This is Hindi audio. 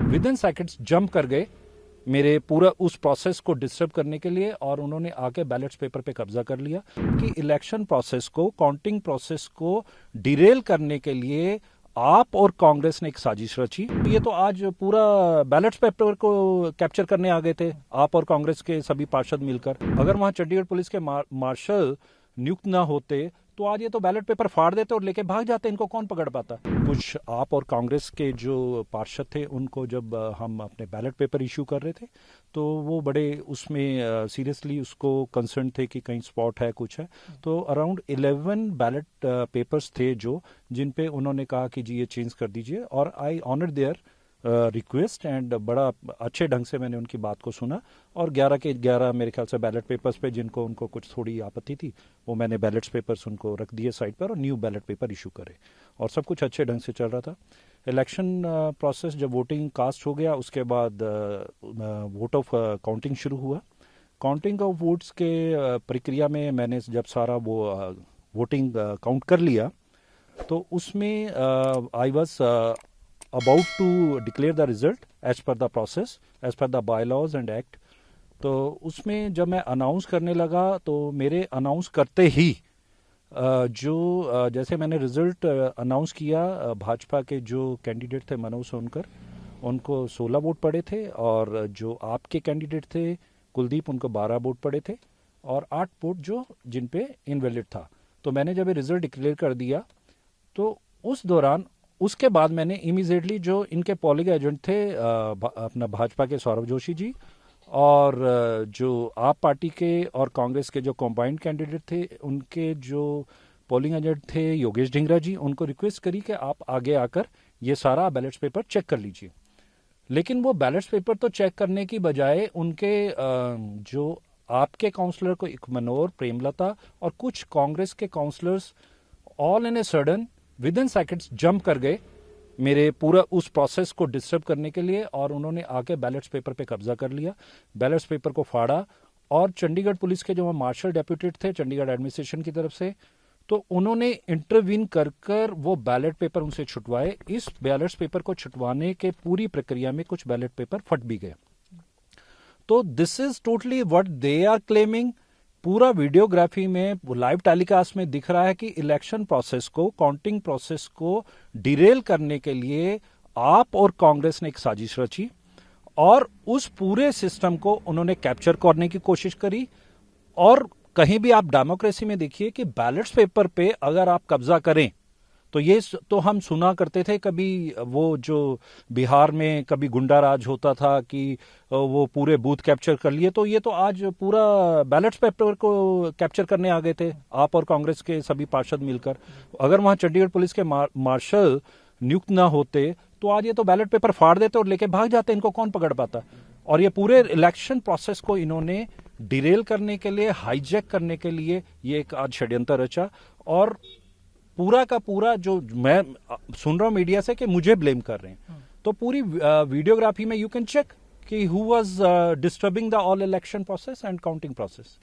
विद इन सेकंड्स जंप कर गए मेरे पूरा उस प्रोसेस को डिस्टर्ब करने के लिए, और उन्होंने आके बैलेट्स पेपर पे कब्जा कर लिया कि इलेक्शन प्रोसेस को, काउंटिंग प्रोसेस को डिरेल करने के लिए आप और कांग्रेस ने एक साजिश रची। ये तो आज पूरा बैलेट्स पेपर को कैप्चर करने आ गए थे आप और कांग्रेस के सभी पार्षद मिलकर। अगर वहां चंडीगढ़ पुलिस के मार्शल नियुक्त ना होते तो आज ये तो बैलेट पेपर फाड़ देते और लेके भाग जाते, इनको कौन पकड़ पाता। कुछ आप और कांग्रेस के जो पार्षद थे उनको जब हम अपने बैलेट पेपर इशू कर रहे थे तो वो बड़े उसमें सीरियसली उसको कंसर्न थे कि कहीं स्पॉट है, कुछ है। तो अराउंड 11 बैलेट पेपर्स थे जो जिन पे उन्होंने कहा कि जी ये चेंज कर दीजिए, और I honour their request and बड़ा अच्छे ढंग से मैंने उनकी बात को सुना, और 11 के 11 मेरे ख्याल से बैलेट पेपर्स पे जिनको उनको कुछ थोड़ी आपत्ति थी वो मैंने बैलेट पेपर्स उनको रख दिए साइड पर और न्यू बैलेट पेपर इशू करे, और सब कुछ अच्छे ढंग से चल रहा था। इलेक्शन प्रोसेस जब वोटिंग कास्ट हो गया उसके बाद वोट ऑफ काउंटिंग शुरू हुआ। काउंटिंग ऑफ वोट्स के प्रक्रिया में मैंने जब सारा वो वोटिंग काउंट कर लिया तो उसमें I was about to declare the result as per the process, as per the bylaws and act। तो उसमें जब मैं अनाउंस करने लगा तो मेरे अनाउंस करते ही जैसे मैंने रिजल्ट अनाउंस किया, भाजपा के जो कैंडिडेट थे मनोज सोनकर उनको 16 वोट पड़े थे, और जो आपके कैंडिडेट थे कुलदीप उनको 12 वोट पड़े थे, और 8 वोट जो जिन पे इनवैलिड था। तो मैंने जब ये रिजल्ट डिक्लेयर कर दिया तो उस दौरान उसके बाद मैंने इमीडिएटली जो इनके पोलिंग एजेंट थे अपना भाजपा के सौरभ जोशी जी, और जो आप पार्टी के और कांग्रेस के जो कॉम्बाइंड कैंडिडेट थे उनके जो पोलिंग एजेंट थे योगेश ढिंगरा जी, उनको रिक्वेस्ट करी कि आप आगे आकर ये सारा बैलेट्स पेपर चेक कर लीजिए। लेकिन वो बैलेट्स पेपर तो चेक करने की बजाय उनके जो आपके काउंसलर को मनोहर, प्रेमलता और कुछ कांग्रेस के councillors all in a sudden within seconds jump कर गए मेरे पूरा उस प्रोसेस को डिस्टर्ब करने के लिए, और उन्होंने आके बैलेट्स पेपर पे कब्जा कर लिया, बैलेट्स पेपर को फाड़ा, और चंडीगढ़ पुलिस के जो मार्शल डेप्यूटेड थे चंडीगढ़ एडमिनिस्ट्रेशन की तरफ से, तो उन्होंने इंटरवीन कर वो बैलेट पेपर उनसे छुटवाए। इस बैलेट्स पेपर को छुटवाने के पूरी प्रक्रिया में कुछ बैलेट पेपर फट भी गए। तो this is totally what they are claiming. पूरा वीडियोग्राफी में लाइव टेलीकास्ट में दिख रहा है कि इलेक्शन प्रोसेस को, काउंटिंग प्रोसेस को डिरेल करने के लिए आप और कांग्रेस ने एक साजिश रची, और उस पूरे सिस्टम को उन्होंने कैप्चर करने की कोशिश करी। और कहीं भी आप डेमोक्रेसी में देखिए कि बैलेट्स पेपर पे अगर आप कब्जा करें तो ये तो हम सुना करते थे, कभी वो जो बिहार में कभी गुंडा राज होता था कि वो पूरे बूथ कैप्चर कर लिए, तो ये तो आज पूरा बैलेट्स पेपर को कैप्चर करने आ गए थे आप और कांग्रेस के सभी पार्षद मिलकर। अगर वहां चंडीगढ़ पुलिस के मार्शल नियुक्त ना होते तो आज ये तो बैलेट पेपर फाड़ देते और लेके भाग जाते, इनको कौन पकड़ पाता। और ये पूरे इलेक्शन प्रोसेस को इन्होंने डिरेल करने के लिए, हाईजैक करने के लिए ये एक आज षड्यंत्र रचा, और पूरा का पूरा जो मैं सुन रहा हूं मीडिया से कि मुझे ब्लेम कर रहे हैं, तो पूरी वीडियोग्राफी में यू कैन चेक कि who was disturbing the all election process and counting process.